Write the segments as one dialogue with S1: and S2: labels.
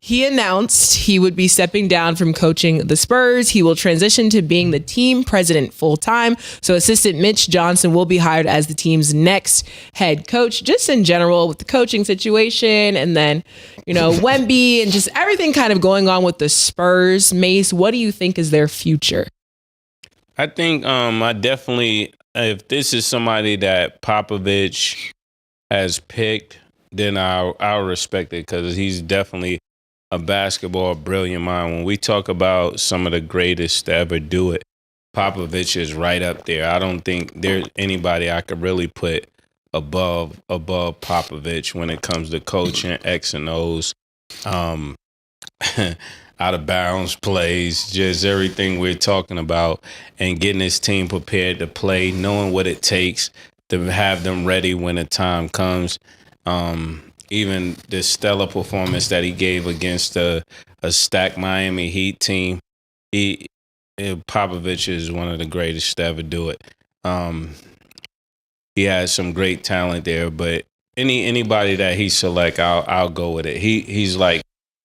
S1: he announced he would be stepping down from coaching the Spurs. He will transition to being the team president full time. So assistant Mitch Johnson will be hired as the team's next head coach. Just in general with the coaching situation, and then, Wemby and just everything kind of going on with the Spurs. Mase, what do you think is their future?
S2: I think I definitely, if this is somebody that Popovich has picked, then I'll respect it, because he's definitely a basketball brilliant mind. When we talk about some of the greatest to ever do it, Popovich is right up there. I don't think there's anybody I could really put above Popovich when it comes to coaching, X and O's, out of bounds plays, just everything we're talking about, and getting his team prepared to play, knowing what it takes to have them ready when the time comes. Even the stellar performance that he gave against a stacked Miami Heat team, Popovich is one of the greatest to ever do it. He has some great talent there, but anybody that he select, I'll go with it. He's like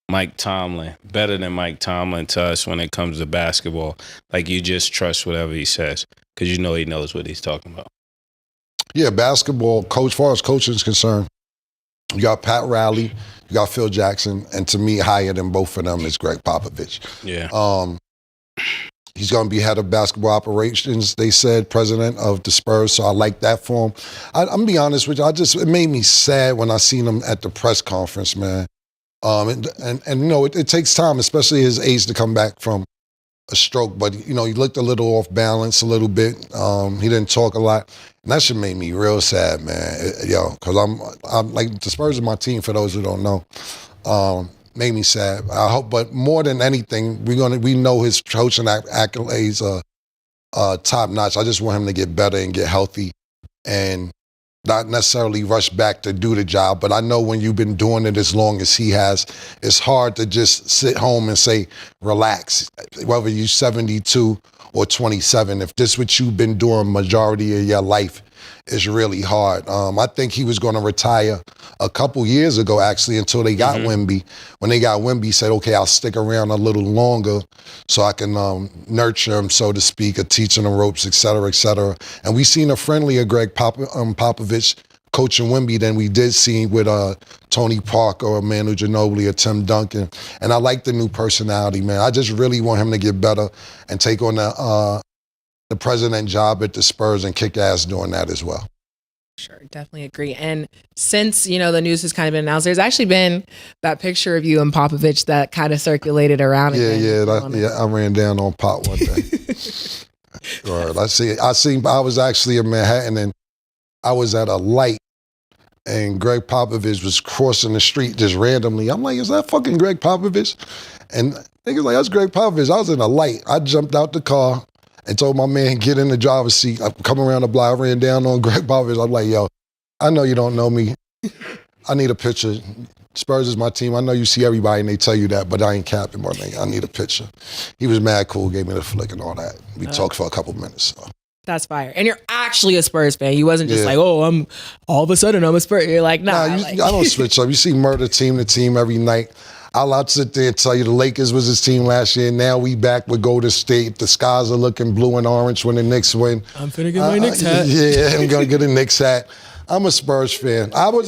S2: Mike Tomlin, better than Mike Tomlin to us when it comes to basketball. Like, you just trust whatever he says, because he knows what he's talking about.
S3: Yeah, basketball coach, as far as coaching is concerned, you got Pat Riley, you got Phil Jackson, and to me, higher than both of them is Greg Popovich.
S2: Yeah.
S3: He's going to be head of basketball operations, they said, president of the Spurs, so I like that for him. I'm going to be honest with you, it made me sad when I seen him at the press conference, man. It takes time, especially his age, to come back from a stroke, but he looked a little off balance a little bit. He didn't talk a lot, and that shit made me real sad, man. Because I'm like, the Spurs are my team, for those who don't know. Made me sad. I hope, but more than anything, we know his coaching accolades are top notch. I just want him to get better and get healthy, and not necessarily rush back to do the job. But I know when you've been doing it as long as he has, it's hard to just sit home and say, relax. Whether you're 72 or 27, if this is what you've been doing majority of your life, it's really hard. I think he was going to retire a couple years ago, actually, until they got Wemby. When they got Wemby, he said, okay, I'll stick around a little longer so I can nurture him, so to speak, or teach him the ropes, et cetera, et cetera. And we seen a friendlier Greg Popovich coaching Wemby than we did see with Tony Parker or Manu Ginobili or Tim Duncan. And I like the new personality, man. I just really want him to get better and take on the president job at the Spurs and kick ass doing that as well.
S1: Sure, definitely agree. And since, the news has kind of been announced, there's actually been that picture of you and Popovich that kind of circulated around.
S3: I ran down on Pop one day. Right, I was actually in Manhattan, and I was at a light, and Greg Popovich was crossing the street just randomly. I'm like, is that fucking Greg Popovich? And niggas like, that's Greg Popovich. I was in a light. I jumped out the car and told my man, get in the driver's seat. I'm coming around the block, I ran down on Greg Popovich. I'm like, yo, I know you don't know me. I need a picture. Spurs is my team. I know you see everybody and they tell you that, but I ain't capping, my nigga. I need a picture. He was mad cool, gave me the flick and all that. We talked for a couple minutes. So.
S1: That's fire. And you're actually a Spurs fan. You wasn't just like, oh, I'm all of a sudden I'm a Spurs. You're like, nah.
S3: I don't switch up. You see Murder team to team every night. I'll sit there and tell you the Lakers was his team last year. Now we back with Golden State. The skies are looking blue and orange when the Knicks win.
S1: I'm finna get my Knicks hat.
S3: Yeah, I'm going to get a Knicks hat. I'm a Spurs fan. But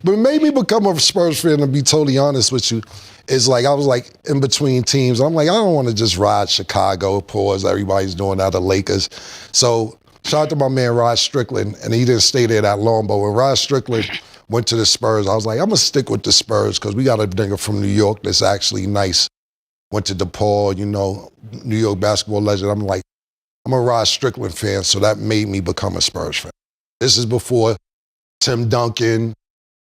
S3: it made me become a Spurs fan, to be totally honest with you. It's like I was like in between teams. I'm like, I don't want to just ride Chicago, pause, everybody's doing that, the Lakers. So shout out to my man Rod Strickland, and he didn't stay there that long, but when Rod Strickland went to the Spurs, I was like, I'm going to stick with the Spurs because we got a nigga from New York that's actually nice. Went to DePaul, New York basketball legend. I'm like, I'm a Rod Strickland fan, so that made me become a Spurs fan. This is before Tim Duncan.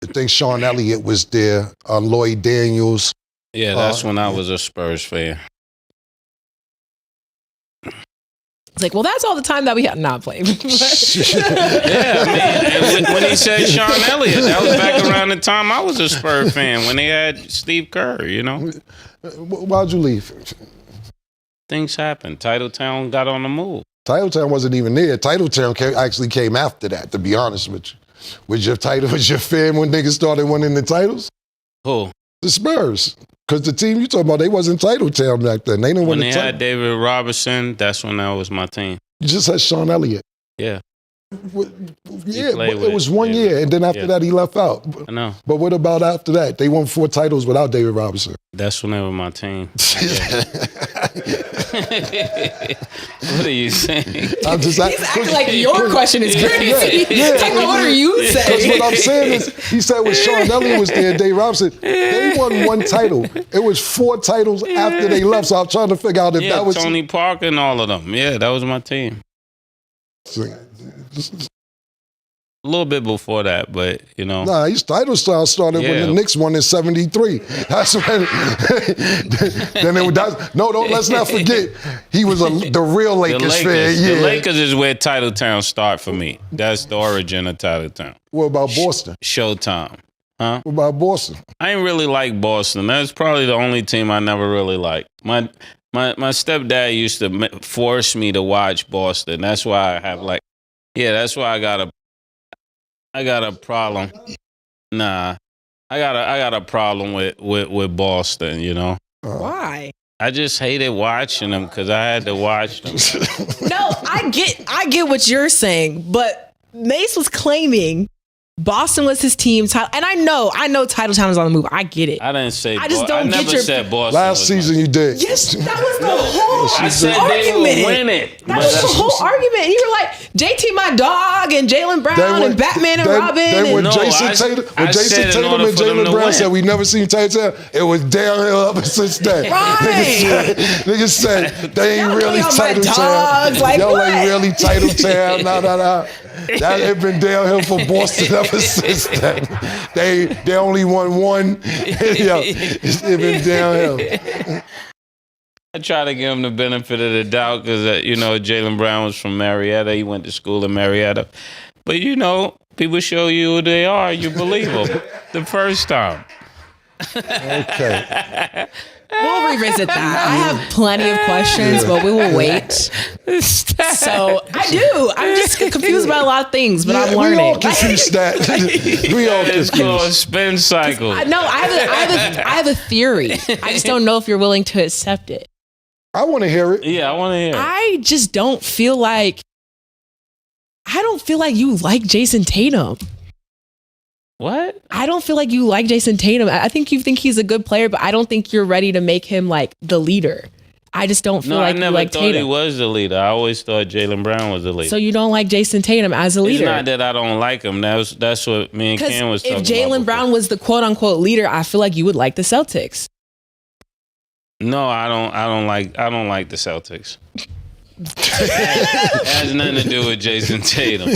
S3: I think Sean Elliott was there, Lloyd Daniels.
S2: Yeah, that's when I was a Spurs fan.
S1: It's like, well, that's all the time that we had not played.
S2: Yeah, man. And when he said Sean Elliott, that was back around the time I was a Spurs fan, when they had Steve Kerr,
S3: Why'd you leave?
S2: Things happened. Titletown got on the move.
S3: Titletown wasn't even there. Titletown actually came after that, to be honest with you. Was your fan when niggas started winning the titles?
S2: Who?
S3: The Spurs. Because the team you talking about, they wasn't title town back then. They didn't
S2: When
S3: win
S2: they
S3: the title.
S2: had David Robinson, that's when that was my team.
S3: You just had Sean Elliott.
S2: Yeah.
S3: Yeah, but
S2: played
S3: it
S2: with
S3: was 1
S2: David.
S3: year, and then after that, he left out.
S2: I know.
S3: But what about after that? They won 4 titles without David Robinson.
S2: That's when they were my team. What are you saying?
S3: I'm just
S1: He's acting like your question is crazy.
S3: Yeah.
S1: Like, what are you
S3: Because
S1: saying?
S3: what I'm saying is, he said when Sean Elliott was there, Dave Robinson, they won 1 title. It was 4 titles after they left. So I'm trying to figure out if that was
S2: Tony Parker and all of them. Yeah, that was my team. A little bit before that, but you know.
S3: Nah, his title style started when the Knicks won in '73. That's when. Let's not forget, he was the real Lakers fan. Yeah.
S2: The Lakers is where Title Town start for me. That's the origin of Title Town.
S3: What about Boston?
S2: Showtime. Huh?
S3: What about Boston?
S2: I ain't really like Boston. That's probably the only team I never really liked. My stepdad used to force me to watch Boston. That's why I have that's why I got a problem. Nah, I got a problem with Boston. You know
S1: Why?
S2: I just hated watching them because I had to watch them.
S1: No, I get what you're saying, but Mase was claiming Boston was his team, and I know Title Town is on the move. I get it.
S2: I didn't say.
S1: I just don't
S2: I never
S1: get your.
S2: said Boston.
S3: Last season you did.
S1: Yes, that was the whole
S2: I said
S1: argument.
S2: they would win it.
S1: That was the whole argument. You were like JT, my dog, and Jaylen Brown, and Batman and Robin.
S3: Then when
S2: No,
S3: Jason
S2: I
S3: Tatum
S2: said in
S3: and
S2: order for them
S3: Jaylen
S2: to
S3: Brown
S2: win.
S3: said we never seen Title Town, it was downhill ever since then.
S1: Right.
S3: Niggas said they ain't
S1: Y'all
S3: really
S1: play on my
S3: Title Town.
S1: dogs, like
S3: Y'all
S1: what?
S3: ain't really Title Town. Nah. That it been downhill for Boston ever since then. They only won 1. Yo, it's been downhill.
S2: I try to give him the benefit of the doubt because, Jaylen Brown was from Marietta. He went to school in Marietta. But, people show you who they are. You believe them the first time.
S3: Okay.
S1: We'll revisit that. I have plenty of questions, but we will wait. So I'm just confused about a lot of things, but I'm learning.
S3: We all confused that. We all
S2: It's called
S3: confused.
S2: spin cycle.
S1: I have a theory. I just don't know if you're willing to accept it.
S3: I want to hear it.
S2: Yeah, I want to hear it.
S1: I just don't feel like you like Jason Tatum.
S2: What?
S1: I don't feel like you like Jason Tatum. I think you think he's a good player, but I don't think you're ready to make him like the leader. I just don't feel like
S2: I never
S1: you like
S2: thought
S1: Tatum.
S2: he was the leader. I always thought Jaylen Brown was the leader.
S1: So you don't like Jason Tatum as a leader?
S2: It's not that I don't like him. That's what me and Ken was talking
S1: if
S2: about.
S1: Jaylen Brown was the quote unquote leader, I feel like you would like the Celtics.
S2: No, I don't like the Celtics. It has nothing to do with Jason Tatum.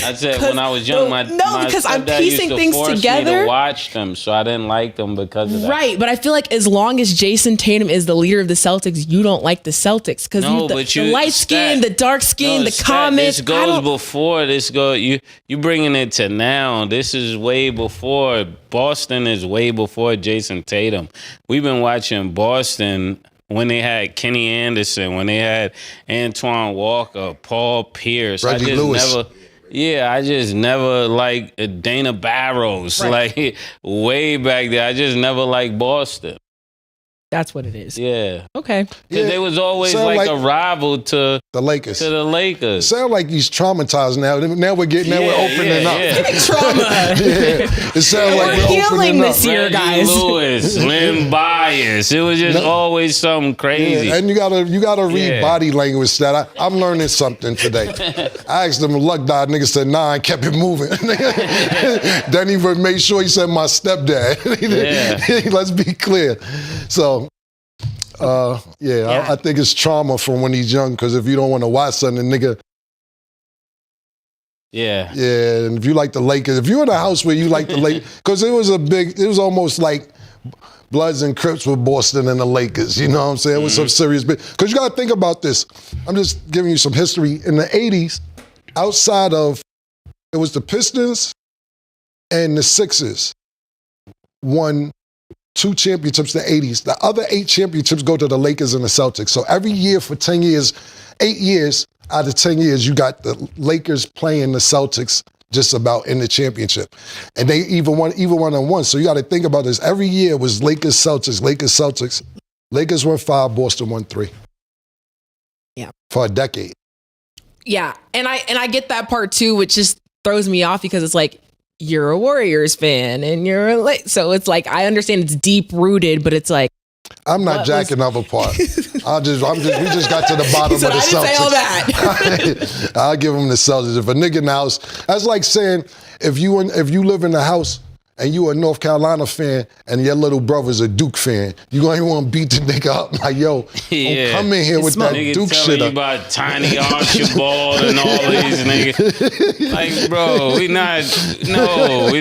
S2: I said when I was young, my
S1: because I'm
S2: stepdad
S1: piecing
S2: used to
S1: things
S2: force
S1: together.
S2: me to watch them, so I didn't like them because of that.
S1: Right, but I feel like as long as Jason Tatum is the leader of the Celtics, you don't like the Celtics because the light skin, the dark skin, the comments.
S2: This goes before this. You bringing it to now. This is way before. Boston is way before Jason Tatum. We've been watching Boston when they had Kenny Anderson, when they had Antoine Walker, Paul Pierce.
S3: Reggie Lewis.
S2: I just never liked Dana Barrows.
S1: Right.
S2: Like way back there, I just never liked Boston.
S1: That's what it is.
S2: Yeah.
S1: Okay.
S2: Because they was always
S3: Sound
S2: like a rival to
S3: the Lakers.
S2: Sound
S3: like he's traumatized now. Now we're opening up.
S2: Yeah.
S1: Trauma.
S3: It sounds like we're
S1: healing
S3: opening
S1: this
S3: up.
S1: year, guys.
S2: Lewis, Lynn Bias. It was just always something crazy.
S3: Yeah, and you gotta read body language. That I'm learning something today. I asked him, luck died. Nigga said, nah, and kept it moving. Then he made sure he said my stepdad. Let's be clear. So. I think it's trauma from when he's young, because if you don't want to watch something, nigga. Yeah, and if you like the Lakers, if you're in a house where you like the Lakers, because it was almost like Bloods and Crips with Boston and the Lakers, you know what I'm saying? It was some serious because you got to think about this. I'm just giving you some history. In the 80s, outside of, it was the Pistons and the Sixers won 2 championships in the 80s. The other 8 championships go to the Lakers and the Celtics. So every year for 10 years, 8 years out of 10 years, you got the Lakers playing the Celtics just about in the championship. And they even won and one. So you got to think about this. Every year was Lakers, Celtics, Lakers, Celtics. Lakers won 5, Boston won 3.
S1: Yeah.
S3: For a decade.
S1: Yeah. And I get that part too, which just throws me off because it's like, you're a Warriors fan and so it's like, I understand it's deep rooted, but it's like,
S3: I'm not jacking up a part. We just got to the bottom of the Celtics.
S1: I didn't say all that.
S3: I'll give them the Celtics. If a nigga in the house, that's like saying if you live in the house and you a North Carolina fan and your little brother's a Duke fan, you gonna want to beat the nigga up like, yo, don't come in here with that Duke shit.
S2: You about Tiny Archibald and all these niggas. Like, bro, we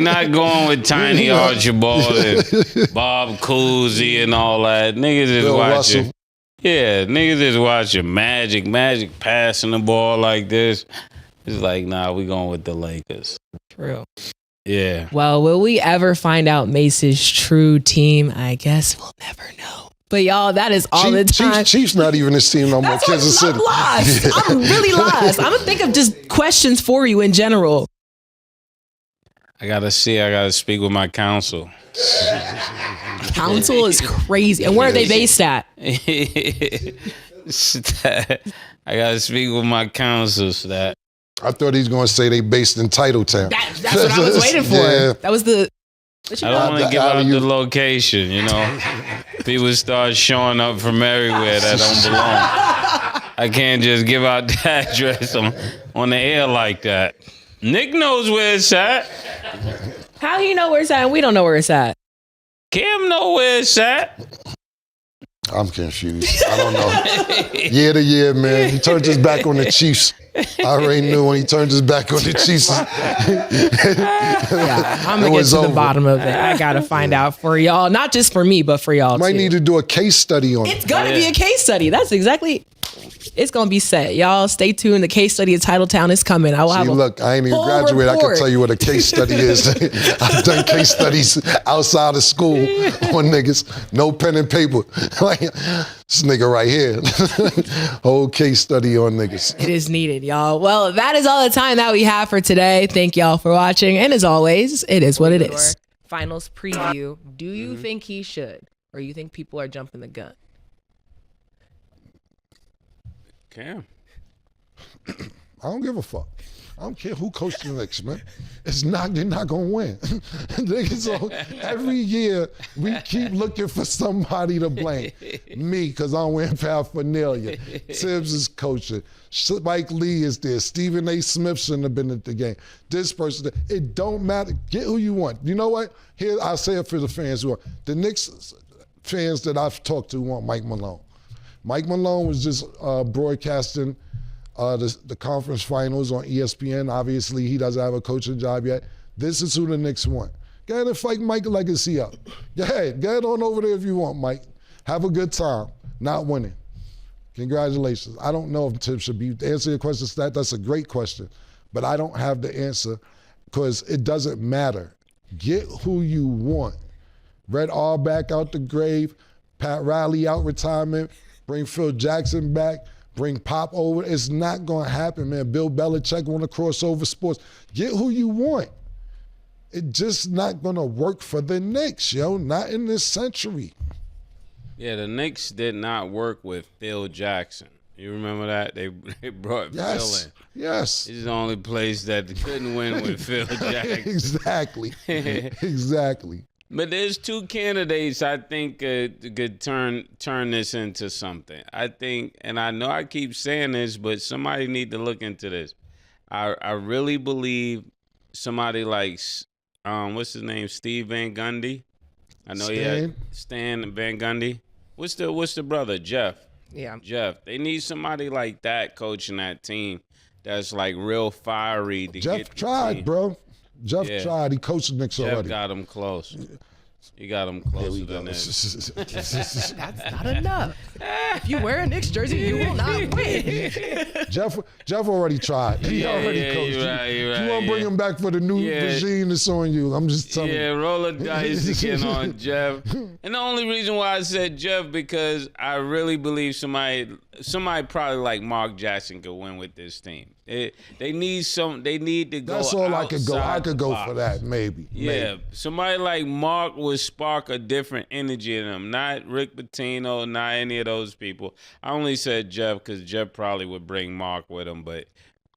S2: not going with Tiny Archibald and Bob Cousy and all that. Niggas is
S3: Bill
S2: watching.
S3: Russell.
S2: Yeah, niggas is watching Magic passing the ball like this. It's like, nah, we going with the Lakers.
S1: True.
S2: Yeah.
S1: Well, will we ever find out Mace's true team? I guess we'll never know. But y'all, that is all the time.
S3: Chiefs not even this team no more. Kansas City.
S1: I'm lost. Yeah. I'm really lost. I'm gonna think of just questions for you in general.
S2: I gotta speak with my counsel.
S1: Counsel is crazy. And where are they based at?
S2: I gotta speak with my counsel so that.
S3: I thought he was going to say they based in Titletown.
S1: That's what I was waiting for.
S3: Yeah.
S1: That was the...
S2: I don't want to give out the location, you know. People start showing up from everywhere that don't belong. I can't just give out the address on the air like that. Nick knows where it's at.
S1: How he know where it's at and we don't know where it's at?
S2: Cam know where it's at.
S3: I'm confused. I don't know. Year to year, man. He turned his back on the Chiefs. I already knew when he turned his back on the Chiefs.
S1: Yeah, I'm going to get to the bottom of it. I got to find out for y'all. Not just for me, but for y'all
S3: Might
S1: too.
S3: need to do a case study on it.
S1: It's going to be a case study. That's exactly... It's going to be set. Y'all stay tuned. The case study of Titletown is coming. I will have
S3: look, I ain't even graduated. I can tell you what a case study is. I've done case studies outside of school on niggas. No pen and paper. Like, this nigga right here. Whole case study on niggas.
S1: It is needed, y'all. Well, that is all the time that we have for today. Thank y'all for watching. And as always, it is what it is. Finals preview. Do you think he should? Or you think people are jumping the gun?
S2: Cam.
S3: I don't give a fuck. I don't care who coached the Knicks, man. They're not gonna win. So every year we keep looking for somebody to blame. Me, because I'm wearing paraphernalia. Tibbs is coaching. Spike Lee is there. Stephen A. Smith shouldn't have been at the game. This person, it don't matter. Get who you want. You know what? Here, I'll say it for the fans who want. The Knicks fans that I've talked to want Mike Malone. Mike Malone was just broadcasting the conference finals on ESPN. Obviously, he doesn't have a coaching job yet. This is who the Knicks want. Go ahead and fight Mike Legacy up. Go ahead on over there if you want, Mike. Have a good time. Not winning. Congratulations. I don't know if Tibbs should be. To answer your question, that's a great question. But I don't have the answer because it doesn't matter. Get who you want. Red Auerbach out the grave. Pat Riley out retirement. Bring Phil Jackson back, bring Pop over. It's not going to happen, man. Bill Belichick want to cross over sports. Get who you want. It's just not going to work for the Knicks, yo. Not in this century.
S2: Yeah, the Knicks did not work with Phil Jackson. You remember that? They brought Phil in.
S3: Yes.
S2: It's the only place that couldn't win with Phil Jackson.
S3: Exactly. Exactly.
S2: But there's two candidates I think could turn this into something. I think, and I know I keep saying this, but somebody need to look into this. I really believe somebody like what's his name, Steve Van Gundy. I know Stan Van Gundy. What's the brother, Jeff?
S1: Yeah,
S2: Jeff. They need somebody like that coaching that team. That's like real fiery.
S3: Jeff tried, bro. Jeff tried. He coached the Knicks already.
S2: Jeff got him close. He got him closer than this.
S1: That's not enough. If you wear a Knicks jersey, you will not win.
S3: Jeff already tried. He already coached. You want to bring him back for the new regime, it's on you. I'm just telling you.
S2: Yeah, roll the dice again on Jeff. And the only reason why I said Jeff, because I really believe somebody somebody probably like Mark Jackson could win with this team. They need to go.
S3: That's all I could go. I could go
S2: box.
S3: for that, maybe.
S2: Yeah,
S3: maybe.
S2: somebody like Mark would spark a different energy in them. Not Rick Pitino, not any of those people. I only said Jeff because Jeff probably would bring Mark with him, but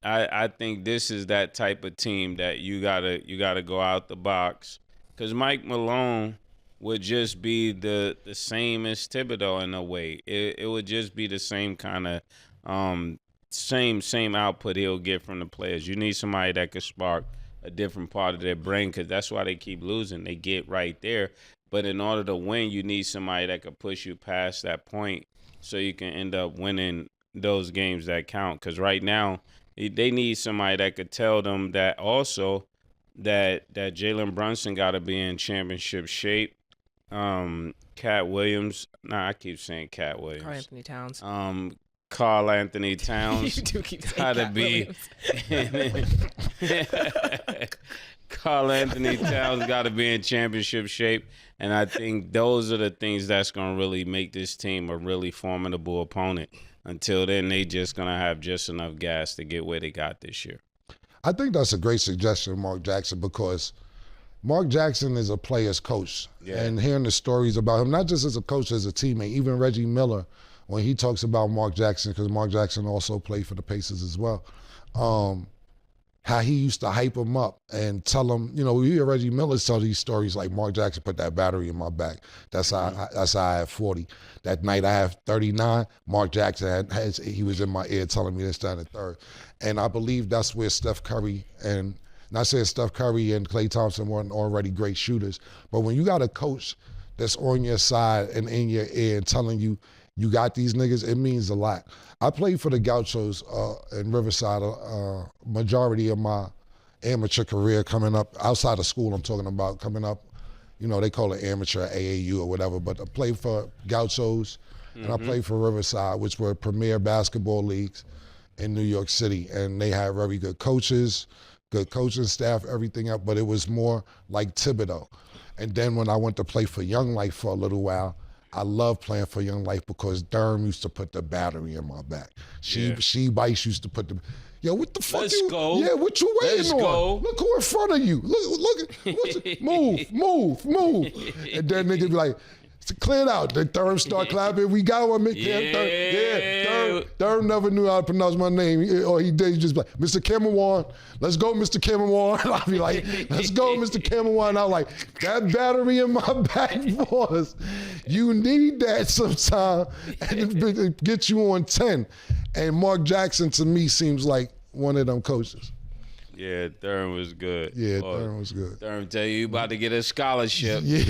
S2: I think this is that type of team that you gotta go out the box. Because Mike Malone would just be the same as Thibodeau in a way. It would just be the same kind of same output he'll get from the players. You need somebody that could spark a different part of their brain, because that's why they keep losing. They get right there. But in order to win, you need somebody that could push you past that point so you can end up winning those games that count. Because right now, they need somebody that could tell them that also that Jalen Brunson got to be in championship shape. Cat Williams. Nah, I keep saying Cat Williams.
S1: Karl Anthony Towns.
S2: Carl Anthony Towns.
S1: You do keep saying
S2: Gotta
S1: Cat
S2: be. Carl Anthony Towns got to be in championship shape. And I think those are the things that's going to really make this team a really formidable opponent. Until then, they just going to have just enough gas to get where they got this year.
S3: I think that's a great suggestion, Mark Jackson, because Mark Jackson is a player's coach. Yeah. And hearing the stories about him, not just as a coach, as a teammate, even Reggie Miller, when he talks about Mark Jackson, because Mark Jackson also played for the Pacers as well, how he used to hype him up and tell him, you know, we hear Reggie Miller tell these stories like Mark Jackson put that battery in my back. That's how I had 40. That night I have 39. Mark Jackson he was in my ear telling me this, that, and the third. And I believe that's where Steph Curry and not saying Steph Curry and Klay Thompson weren't already great shooters, but when you got a coach that's on your side and in your ear and telling you, you got these niggas, it means a lot. I played for the Gauchos in Riverside majority of my amateur career coming up, outside of school I'm talking about, coming up, you know, they call it amateur AAU or whatever, but I played for Gauchos and I played for Riverside, which were premier basketball leagues in New York City. And they had very good coaches, good coaching staff, everything else, but it was more like Thibodeau. And then when I went to play for Young Life for a little while, I love playing for Young Life because Durham used to put the battery in my back. She Bice used to put the, yo, what the fuck?
S2: Let's go.
S3: Yeah, what you waiting on?
S2: Go.
S3: Look who in front of you. Move. And then niggas be like, clear it out. Then Durham start clapping. We got one. Durham never knew how to pronounce my name. Or he did. He just like, Mr. Camron, let's go, Mr. Camron. I'll be like, let's go, Mr. Camron. I'm like, that battery in my back, boys. You need that sometime and it get you on 10. And Mark Jackson, to me, seems like one of them coaches.
S2: Yeah, Durham was good.
S3: Yeah, Durham was good.
S2: Durham tell you about to get a scholarship.
S3: Yeah.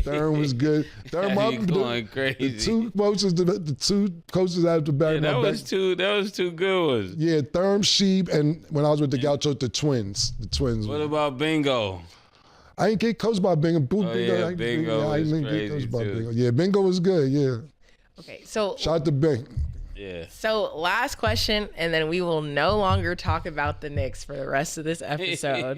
S3: Durham was good. Durham
S2: going crazy.
S3: The two coaches out the back.
S2: That was two good ones.
S3: Yeah, Durham, Sheeb, and when I was with the Gauchos, the twins.
S2: What about Bingo?
S3: I ain't get coached by Bingo.
S2: Bingo was crazy too.
S3: Bingo. Yeah, Bingo was good. Yeah.
S1: Okay, so
S3: shout out to Bing.
S2: Yeah.
S1: So last question, and then we will no longer talk about the Knicks for the rest of this episode.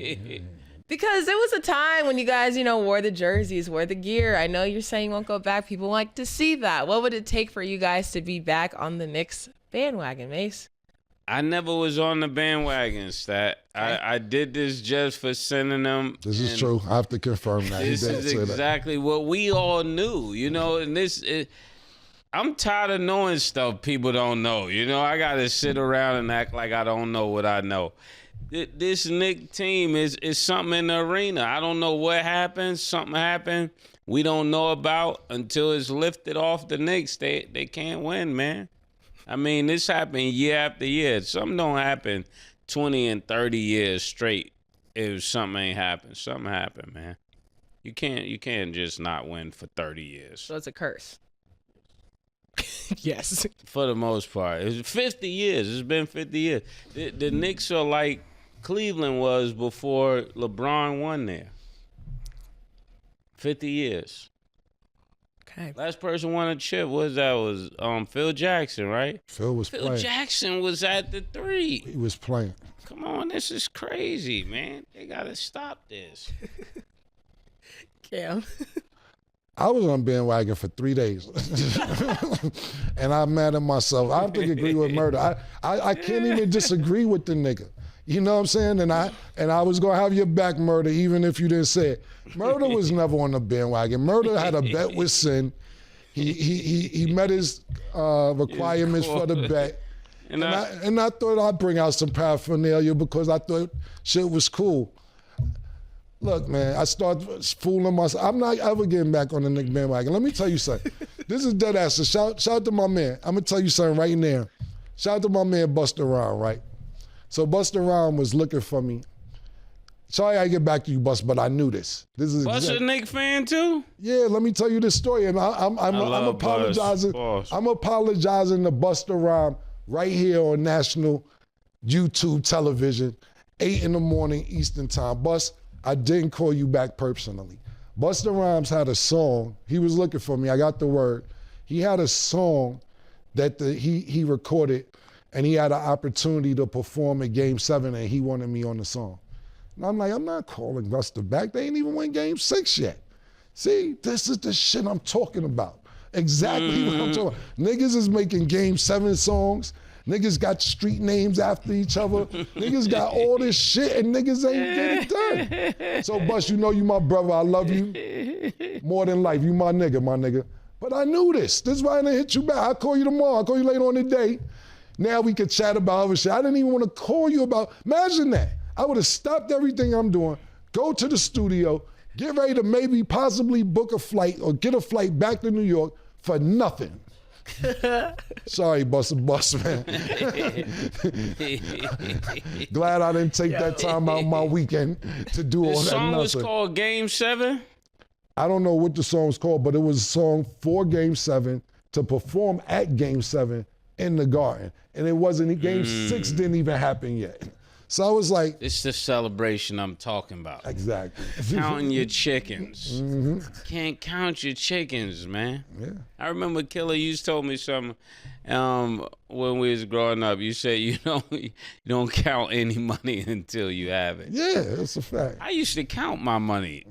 S1: Because there was a time when you guys, wore the jerseys, wore the gear. I know you're saying you won't go back. People like to see that. What would it take for you guys to be back on the Knicks bandwagon, Mase?
S2: I never was on the bandwagon, Stat. Okay. I did this just for sending them.
S3: This is true. I have to confirm that.
S2: This is exactly what we all knew, and this I'm tired of knowing stuff people don't know. I got to sit around and act like I don't know what I know. This Knick team is something in the arena. I don't know what happened. Something happened we don't know about until it's lifted off the Knicks. They can't win, man. I mean, this happened year after year. Something don't happen 20 and 30 years straight if something ain't happened. Something happened, man. You can't just not win for 30 years.
S1: So it's a curse. Yes.
S2: For the most part. It's 50 years. It's been 50 years. The Knicks are like Cleveland was before LeBron won there. 50 years.
S1: Okay.
S2: Last person won a chip was Phil Jackson, right?
S3: Phil
S2: Jackson was at the 3.
S3: He was playing.
S2: Come on, this is crazy, man. They got to stop this.
S1: Cam.
S3: I was on bandwagon for 3 days. And I'm mad at myself. I have to agree with Murder. I can't even disagree with the nigga. You know what I'm saying? And I was gonna have your back, Murder, even if you didn't say it. Murder was never on the bandwagon. Murder had a bet with Sin. He met his requirements for the bet. And I thought I'd bring out some paraphernalia because I thought shit was cool. Look, man, I started fooling myself. I'm not ever getting back on the nigga bandwagon. Let me tell you something. This is dead ass. So shout out to my man. I'm gonna tell you something right now. Shout out to my man Busta Rhymes, right? So Busta Rhymes was looking for me. Sorry I get back to you, Busta, but I knew this. This is
S2: Busta a Nick fan too?
S3: Yeah, let me tell you this story. And I'm apologizing. I'm apologizing to Busta Rhymes right here on national YouTube television, 8 in the morning Eastern time. Bus, I didn't call you back personally. Busta Rhymes had a song. He was looking for me. I got the word. He had a song that he recorded, and he had an opportunity to perform at Game 7, and he wanted me on the song. And I'm like, I'm not calling Busta back. They ain't even win Game 6 yet. See, this is the shit I'm talking about. Exactly what I'm talking about. Niggas is making Game 7 songs. Niggas got street names after each other. Niggas got all this shit and niggas ain't get it done. So, Bus, you know you my brother. I love you more than life. You my nigga. But I knew this. This is why I didn't hit you back. I'll call you tomorrow. I'll call you later on today. Now we can chat about other shit. I didn't even want to call you about, imagine that. I would have stopped everything I'm doing, go to the studio, get ready to maybe possibly book a flight or get a flight back to New York for nothing. Sorry, Bus, man. Glad I didn't take that time out my weekend to do all that.
S2: The song
S3: nothing.
S2: was called Game 7?
S3: I don't know what the song was called, but it was a song for Game 7 to perform at Game 7 in the Garden. And it wasn't, Game 6 didn't even happen yet. So I was like,
S2: it's the celebration I'm talking about.
S3: Exactly.
S2: Counting your chickens. Can't count your chickens, man.
S3: Yeah.
S2: I remember Killer, you told me something when we was growing up. You said you don't count any money until you have it.
S3: Yeah, that's a fact.
S2: I used to count my money.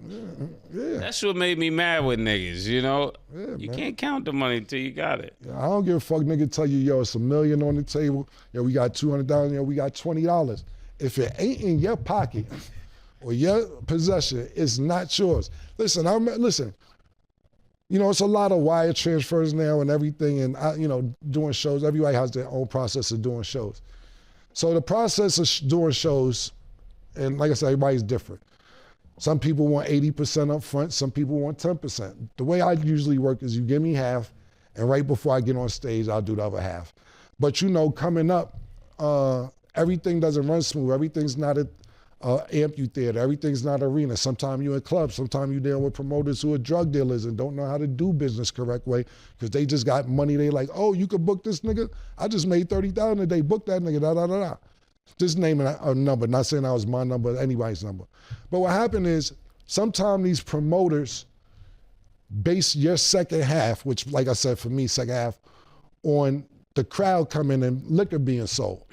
S3: Yeah.
S2: That's what made me mad with niggas, you know?
S3: Yeah,
S2: you
S3: man.
S2: can't count the money until you got it.
S3: Yeah, I don't give a fuck, nigga, tell you, yo, it's $1 million on the table. Yo, we got $200,000. Yo, we got $20. If it ain't in your pocket or your possession, it's not yours. Listen, you know, it's a lot of wire transfers now and everything, and doing shows. Everybody has their own process of doing shows. So the process of doing shows, and like I said, everybody's different. Some people want 80% up front, some people want 10%. The way I usually work is you give me half, and right before I get on stage, I'll do the other half. But coming up, everything doesn't run smooth. Everything's not an amphitheater. Everything's not arena. Sometimes you're in clubs. Sometimes you're dealing with promoters who are drug dealers and don't know how to do business correct way because they just got money. They like, oh, you could book this nigga? I just made $30,000 a day. Book that nigga, da-da-da-da. Just naming a number, not saying that was my number, anybody's number. But what happened is sometimes these promoters base your second half, which like I said, for me, second half, on the crowd coming and liquor being sold.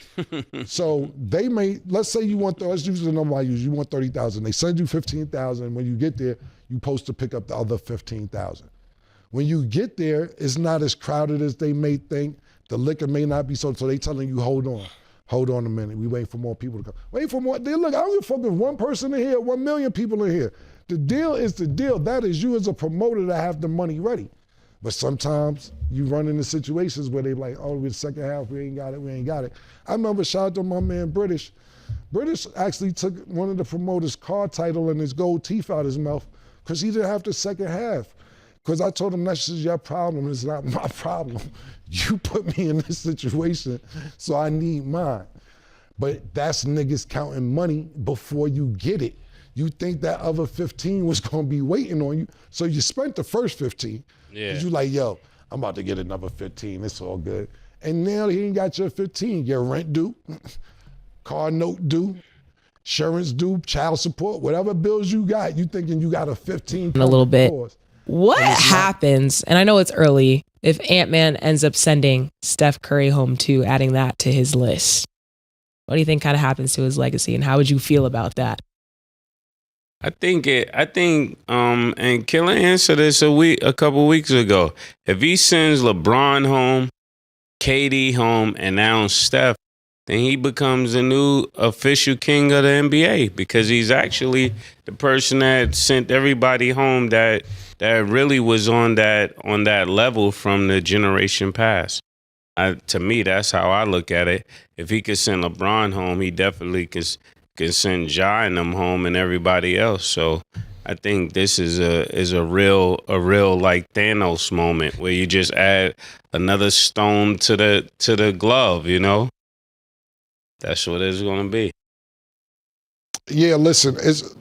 S3: So they may, let's say let's use the number I use, you want 30,000. They send you 15,000. When you get there, you supposed to pick up the other 15,000. When you get there, it's not as crowded as they may think. The liquor may not be sold, so they telling you, hold on a minute. We waiting for more people to come. Wait for more, look, I don't give a fuck if one person in here, 1 million people in here. The deal is the deal. That is you as a promoter to have the money ready. But sometimes you run into situations where they like, oh, with the second half, we ain't got it. I remember, shout out to my man British. British actually took one of the promoters' car title and his gold teeth out his mouth because he didn't have the second half. Because I told him that's just your problem, it's not my problem. You put me in this situation, so I need mine. But that's niggas counting money before you get it. You think that other 15 was gonna be waiting on you, so you spent the first 15.
S2: Yeah.
S3: Cause you like, yo, I'm about to get another 15, it's all good. And now he ain't got your 15, your rent due, car note due, insurance due, child support, whatever bills you got, you thinking you got a 15.
S1: In a little bit.
S3: Course.
S1: What happens, and I know it's early, if Ant-Man ends up sending Steph Curry home too, adding that to his list? What do you think kind of happens to his legacy, and how would you feel about that?
S2: And Killer answered this a couple weeks ago. If he sends LeBron home, KD home, and now Steph, then he becomes the new official king of the NBA because he's actually the person that sent everybody home that really was on that level from the generation past. To me, that's how I look at it. If he could send LeBron home, he definitely can send Ja and them home and everybody else. So I think this is a real like Thanos moment where you just add another stone to the glove, you know? That's what it's going to be.
S3: Yeah, listen,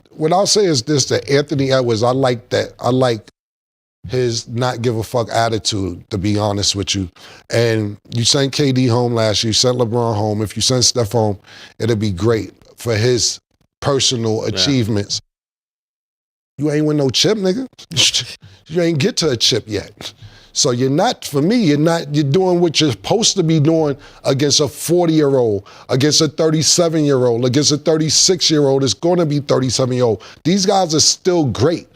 S3: what I'll say is this, that Anthony Edwards, I like that. I like his not give a fuck attitude, to be honest with you. And you sent KD home last year, you sent LeBron home. If you send Steph home, it'll be great for his personal achievements. You ain't win no chip, nigga. You ain't get to a chip yet. So you're doing what you're supposed to be doing against a 40-year-old, against a 37-year-old, against a 36-year-old. It's going to be 37-year-old. These guys are still great.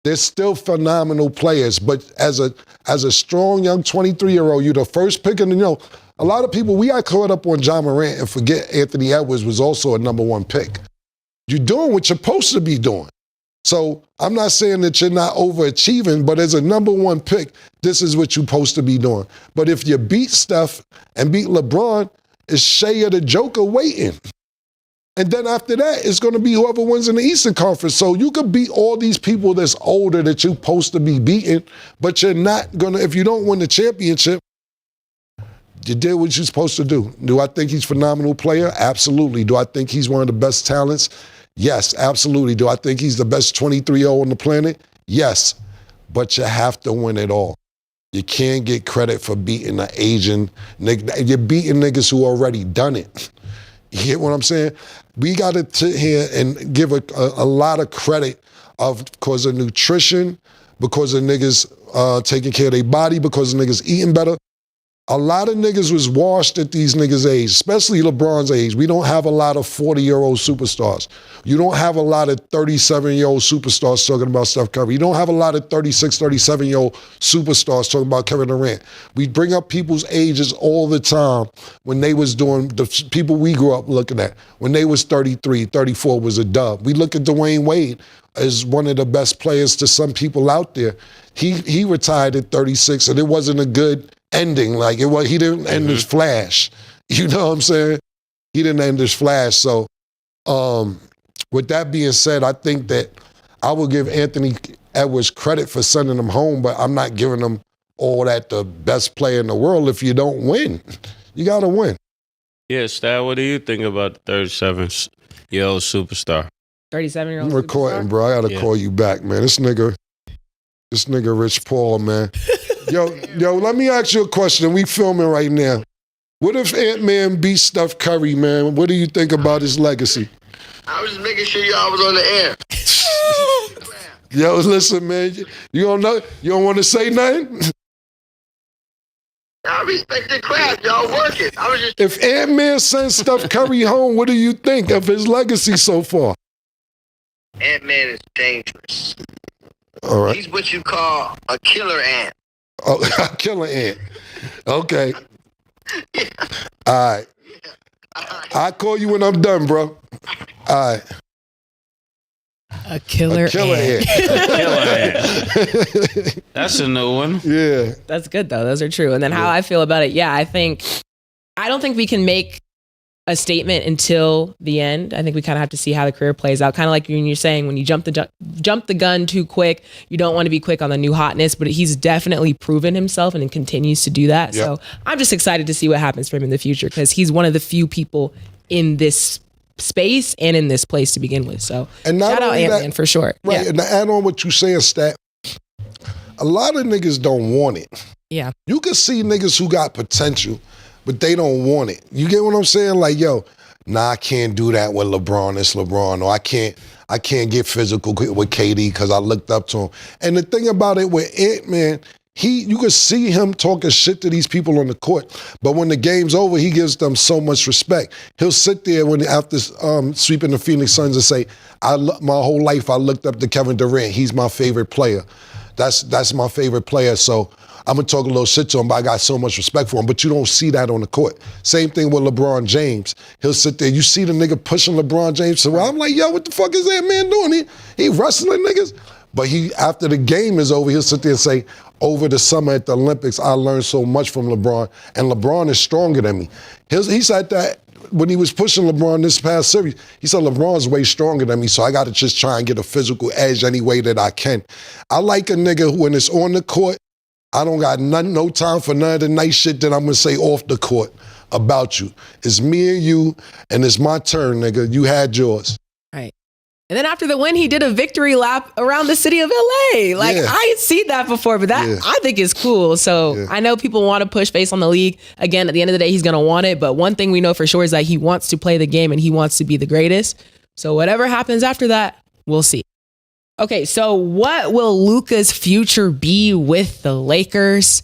S3: They're still phenomenal players. But as a strong young 23-year-old, you're the first pick. And, a lot of people, we got caught up on John Morant and forget Anthony Edwards was also a number one pick. You're doing what you're supposed to be doing. So I'm not saying that you're not overachieving, but as a number one pick, this is what you're supposed to be doing. But if you beat Steph and beat LeBron, it's Shea or the Joker waiting. And then after that, it's going to be whoever wins in the Eastern Conference. So you could beat all these people that's older that you're supposed to be beating, but you're not going to, if you don't win the championship, you did what you're supposed to do. Do I think he's a phenomenal player? Absolutely. Do I think he's one of the best talents? Yes, absolutely. Do I think he's the best 23-year-old on the planet? Yes. But you have to win it all. You can't get credit for beating an Asian nigga. You're beating niggas who already done it. You get what I'm saying? We got to sit here and give a lot of credit because of nutrition, because of niggas taking care of their body, because of niggas eating better. A lot of niggas was washed at these niggas' age, especially LeBron's age. We don't have a lot of 40-year-old superstars. You don't have a lot of 37-year-old superstars talking about Steph Curry. You don't have a lot of 36, 37-year-old superstars talking about Kevin Durant. We bring up people's ages all the time when they was doing, the people we grew up looking at, when they was 33, 34 was a dub. We look at Dwayne Wade as one of the best players to some people out there. He retired at 36, and it wasn't a good ending. Like he didn't end his flash. You know what I'm saying? He didn't end his flash. So with that being said, I think that I will give Anthony Edwards credit for sending him home, but I'm not giving him all that the best player in the world if you don't win. You got to win.
S2: Yeah, Stab, what do you think about the 37-year-old superstar?
S1: 37-year-old
S3: I'm recording, bro. I got to call you back, man. This nigga Rich Paul, man. Yo, let me ask you a question. We filming right now. What if Ant-Man beats Steph Curry, man? What do you think about his legacy?
S4: I was just making sure y'all was on the air.
S3: Yo, listen, man. You don't know? You don't want to say nothing?
S4: I respect the craft. Y'all working. I was just.
S3: If Ant-Man sends Steph Curry home, what do you think of his legacy so far?
S4: Ant-Man is dangerous.
S3: All right.
S4: He's what you call a killer ant.
S3: Oh, a killer ant. Okay. Yeah. All right.
S4: Yeah. All right.
S3: I'll call you when I'm done, bro. All right.
S1: A killer ant.
S2: Killer ant. That's a new one.
S3: Yeah.
S1: That's good, though. Those are true. And then how I feel about it, I don't think we can make a statement until the end. I think we kind of have to see how the career plays out. Kind of like when you're saying, when you jump the gun too quick, you don't want to be quick on the new hotness, but he's definitely proven himself and continues to do that. Yep. So I'm just excited to see what happens for him in the future because he's one of the few people in this space and in this place to begin with. So shout out Ant-Man for sure.
S3: Right, and to add on what you say, Stat, a lot of niggas don't want it.
S1: Yeah.
S3: You can see niggas who got potential, but they don't want it. You get what I'm saying? Like, yo, I can't do that with LeBron. It's LeBron. Or I can't get physical with KD because I looked up to him. And the thing about it with Ant-Man, You could see him talking shit to these people on the court, but when the game's over, he gives them so much respect. He'll sit there after sweeping the Phoenix Suns and say, my whole life I looked up to Kevin Durant. He's my favorite player. That's my favorite player. So I'm gonna talk a little shit to him, but I got so much respect for him. But you don't see that on the court. Same thing with LeBron James. He'll sit there. You see the nigga pushing LeBron James. So I'm like, yo, what the fuck is that man doing? He wrestling niggas. But after the game is over, he'll sit there and say, over the summer at the Olympics, I learned so much from LeBron, and LeBron is stronger than me. He said that when he was pushing LeBron this past series, he said LeBron's way stronger than me, so I got to just try and get a physical edge any way that I can. I like a nigga who, when it's on the court, I don't got no time for none of the nice shit that I'm going to say off the court about you. It's me and you, and it's my turn, nigga. You had yours.
S1: Right. And then after the win, he did a victory lap around the city of LA. Like,
S3: Yeah.
S1: I had seen that before, but that
S3: Yeah.
S1: I think is cool. So
S3: Yeah.
S1: I know people want to push based on the league. Again, at the end of the day, he's going to want it. But one thing we know for sure is that he wants to play the game and he wants to be the greatest. So whatever happens after that, we'll see. Okay, so what will Luka's future be with the Lakers?